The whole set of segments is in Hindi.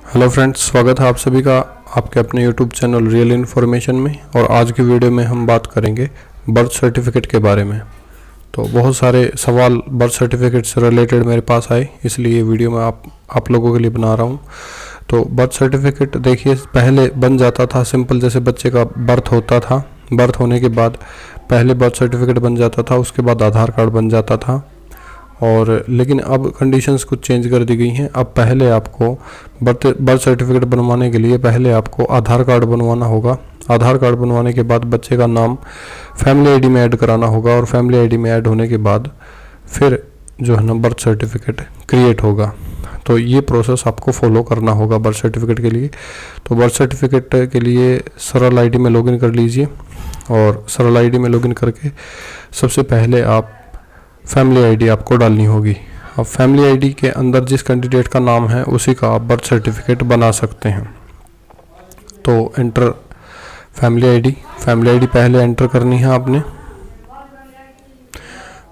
हेलो फ्रेंड्स, स्वागत है आप सभी का आपके अपने यूट्यूब चैनल रियल इन्फॉर्मेशन में। और आज की वीडियो में हम बात करेंगे बर्थ सर्टिफिकेट के बारे में। तो बहुत सारे सवाल बर्थ सर्टिफिकेट से रिलेटेड मेरे पास आए, इसलिए ये वीडियो मैं आप लोगों के लिए बना रहा हूँ। तो बर्थ सर्टिफिकेट देखिए, पहले बन जाता था सिंपल, जैसे बच्चे का बर्थ होता था, बर्थ होने के बाद पहले बर्थ सर्टिफिकेट बन जाता था, उसके बाद आधार कार्ड बन जाता था। और लेकिन अब कंडीशंस कुछ चेंज कर दी गई हैं। अब पहले आपको बर्थ सर्टिफिकेट बनवाने के लिए पहले आपको आधार कार्ड बनवाना होगा। आधार कार्ड बनवाने के बाद बच्चे का नाम फैमिली आईडी में ऐड कराना होगा, और फैमिली आईडी में ऐड होने के बाद फिर जो है ना बर्थ सर्टिफिकेट क्रिएट होगा। तो ये प्रोसेस आपको फॉलो करना होगा बर्थ सर्टिफिकेट के लिए। तो बर्थ सर्टिफिकेट के लिए सरल आईडी में लॉगिन कर लीजिए, और सरल आईडी में लॉगिन करके सबसे पहले आप फैमिली आईडी आपको डालनी होगी। अब फैमिली आईडी के अंदर जिस कैंडिडेट का नाम है उसी का आप बर्थ सर्टिफिकेट बना सकते हैं। तो एंटर फैमिली आईडी पहले एंटर करनी है आपने।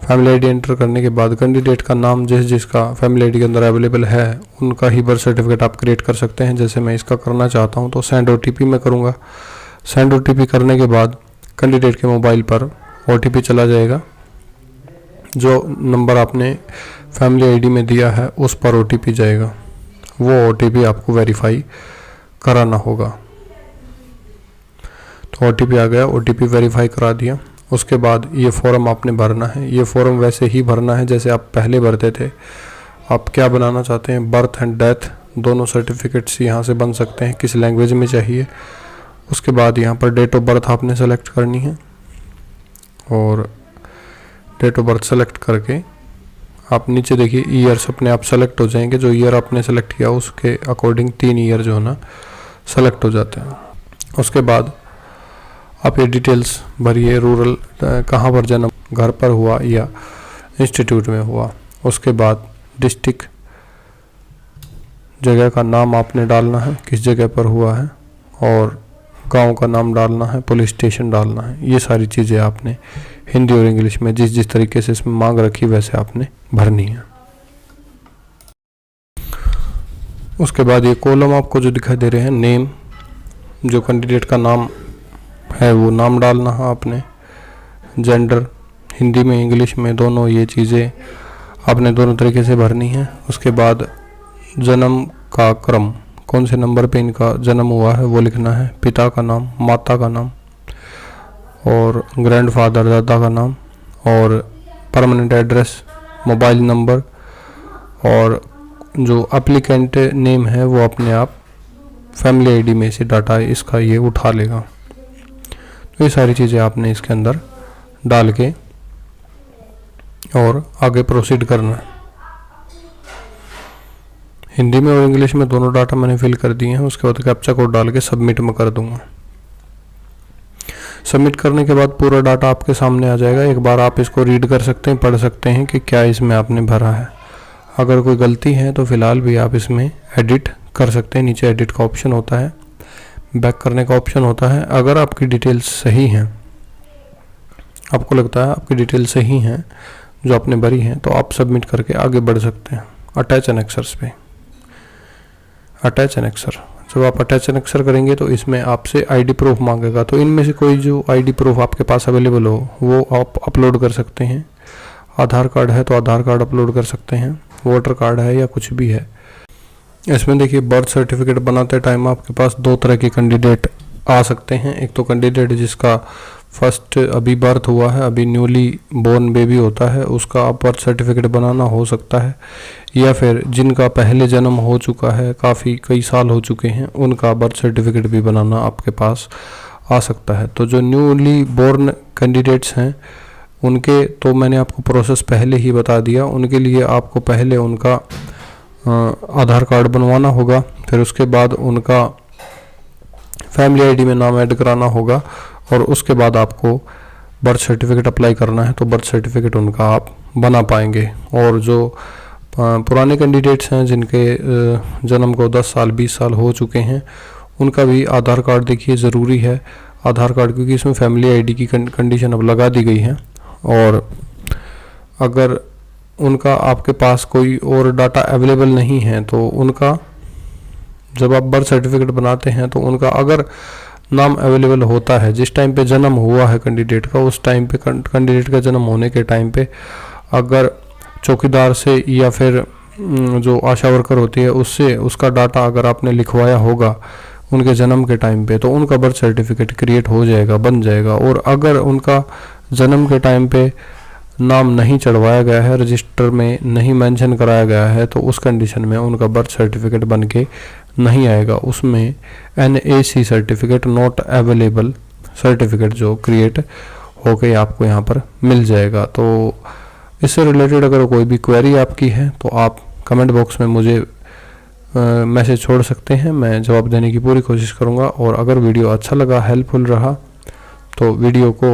फैमिली आईडी एंटर करने के बाद कैंडिडेट का नाम जिसका फैमिली आईडी के अंदर अवेलेबल है उनका ही बर्थ सर्टिफिकेट आप क्रिएट कर सकते हैं। जैसे मैं इसका करना चाहता हूं तो सेंड ओटीपी में करूंगा। सेंड ओटीपी करने के बाद कैंडिडेट के मोबाइल पर ओटीपी चला जाएगा। जो नंबर आपने फैमिली आईडी में दिया है उस पर ओटीपी जाएगा, वो ओटीपी आपको वेरीफाई कराना होगा। तो ओटीपी आ गया, ओटीपी वेरीफाई करा दिया। उसके बाद ये फॉर्म आपने भरना है। ये फॉर्म वैसे ही भरना है जैसे आप पहले भरते थे। आप क्या बनाना चाहते हैं, बर्थ एंड डेथ दोनों सर्टिफिकेट्स यहाँ से बन सकते हैं, किस लैंग्वेज में चाहिए। उसके बाद यहाँ पर डेट ऑफ बर्थ आपने सेलेक्ट करनी है, और डेट ऑफ बर्थ सेलेक्ट करके आप नीचे देखिए ईयर्स अपने आप सेलेक्ट हो जाएंगे। जो ईयर आपने सेलेक्ट किया उसके अकॉर्डिंग 3 ईयर जो है ना सेलेक्ट हो जाते हैं। उसके बाद आप ये डिटेल्स भरिए, रूरल कहाँ पर जन्म, घर पर हुआ या इंस्टीट्यूट में हुआ। उसके बाद डिस्ट्रिक्ट जगह का नाम आपने डालना है, किस जगह पर हुआ है, और गांव का नाम डालना है, पुलिस स्टेशन डालना है। ये सारी चीज़ें आपने हिंदी और इंग्लिश में जिस तरीके से इसमें मांग रखी वैसे आपने भरनी है। उसके बाद ये कॉलम आपको जो दिखाई दे रहे हैं, नेम, जो कैंडिडेट का नाम है वो नाम डालना है आपने। जेंडर हिंदी में इंग्लिश में दोनों, ये चीज़ें आपने दोनों तरीके से भरनी है। उसके बाद जन्म का क्रम, कौन से नंबर पे इनका जन्म हुआ है वो लिखना है। पिता का नाम, माता का नाम, और ग्रैंडफादर दादा का नाम, और परमानेंट एड्रेस, मोबाइल नंबर, और जो एप्लीकेंट नेम है वो अपने आप फैमिली आईडी में से डाटा इसका ये उठा लेगा। तो ये सारी चीज़ें आपने इसके अंदर डाल के और आगे प्रोसीड करना है। हिंदी में और इंग्लिश में दोनों डाटा मैंने फिल कर दिए हैं। उसके बाद कैप्चा कोड डाल के सबमिट में कर दूंगा। सबमिट करने के बाद पूरा डाटा आपके सामने आ जाएगा। एक बार आप इसको रीड कर सकते हैं, पढ़ सकते हैं कि क्या इसमें आपने भरा है। अगर कोई गलती है तो फिलहाल भी आप इसमें एडिट कर सकते हैं। नीचे एडिट का ऑप्शन होता है, बैक करने का ऑप्शन होता है। अगर आपकी डिटेल्स सही हैं, आपको लगता है आपकी डिटेल सही हैं जो आपने भरी हैं, तो आप सबमिट करके आगे बढ़ सकते हैं। अटैच एनेक्सर्स पे अटैच एनेक्सर, जब आप अटैच एनेक्सर करेंगे तो इसमें आपसे आईडी प्रूफ मांगेगा। तो इनमें से कोई जो आईडी प्रूफ आपके पास अवेलेबल हो वो आप अपलोड कर सकते हैं। आधार कार्ड है तो आधार कार्ड अपलोड कर सकते हैं, वोटर कार्ड है या कुछ भी है। इसमें देखिए बर्थ सर्टिफिकेट बनाते टाइम आपके पास 2 तरह के कैंडिडेट आ सकते हैं। एक तो कैंडिडेट जिसका फर्स्ट अभी बर्थ हुआ है, अभी न्यूली बोर्न बेबी होता है, उसका आप बर्थ सर्टिफिकेट बनाना हो सकता है। या फिर जिनका पहले जन्म हो चुका है, कई साल हो चुके हैं, उनका बर्थ सर्टिफिकेट भी बनाना आपके पास आ सकता है। तो जो न्यूली बोर्न कैंडिडेट्स हैं उनके तो मैंने आपको प्रोसेस पहले ही बता दिया। उनके लिए आपको पहले उनका आधार कार्ड बनवाना होगा, फिर उसके बाद उनका फैमिली आईडी में नाम ऐड कराना होगा, और उसके बाद आपको बर्थ सर्टिफिकेट अप्लाई करना है। तो बर्थ सर्टिफिकेट उनका आप बना पाएंगे। और जो पुराने कैंडिडेट्स हैं जिनके जन्म को 10 साल 20 साल हो चुके हैं, उनका भी आधार कार्ड देखिए ज़रूरी है। आधार कार्ड, क्योंकि इसमें फैमिली आईडी की कंडीशन अब लगा दी गई है। और अगर उनका आपके पास कोई और डाटा अवेलेबल नहीं है तो उनका जब आप बर्थ सर्टिफिकेट बनाते हैं तो उनका अगर नाम अवेलेबल होता है, जिस टाइम पे जन्म हुआ है कैंडिडेट का, उस टाइम पे कैंडिडेट का जन्म होने के टाइम पे अगर चौकीदार से या फिर जो आशा वर्कर होती है उससे उसका डाटा अगर आपने लिखवाया होगा उनके जन्म के टाइम पे, तो उनका बर्थ सर्टिफिकेट क्रिएट हो जाएगा, बन जाएगा। और अगर उनका जन्म के टाइम पे नाम नहीं चढ़वाया गया है, रजिस्टर में नहीं मेंशन कराया गया है, तो उस कंडीशन में उनका बर्थ सर्टिफिकेट बन के नहीं आएगा। उसमें NAC certificate, not available certificate जो क्रिएट होके आपको यहाँ पर मिल जाएगा। तो इससे रिलेटेड अगर कोई भी क्वेरी आपकी है तो आप कमेंट बॉक्स में मुझे मैसेज छोड़ सकते हैं, मैं जवाब देने की पूरी कोशिश करूँगा। और अगर वीडियो अच्छा लगा, हेल्पफुल रहा, तो वीडियो को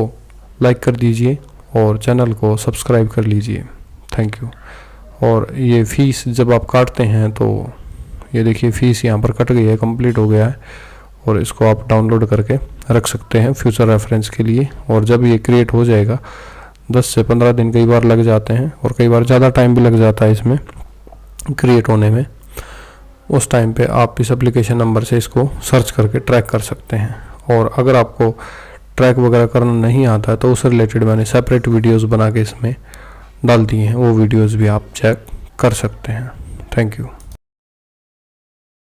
लाइक कर दीजिए और चैनल को सब्सक्राइब कर लीजिए। Thank you. और ये फ़ीस जब आप काटते हैं तो ये देखिए फ़ीस यहाँ पर कट गई है, कंप्लीट हो गया है, और इसको आप डाउनलोड करके रख सकते हैं फ्यूचर रेफरेंस के लिए। और जब ये क्रिएट हो जाएगा 10 से 15 दिन कई बार लग जाते हैं, और कई बार ज़्यादा टाइम भी लग जाता है इसमें क्रिएट होने में। उस टाइम पे आप इस एप्लीकेशन नंबर से इसको सर्च करके ट्रैक कर सकते हैं। और अगर आपको ट्रैक वगैरह करना नहीं आता है तो उससे रिलेटेड मैंने सेपरेट वीडियोस बना के इसमें डाल दिए हैं, वो वीडियोस भी आप चेक कर सकते हैं। Thank you.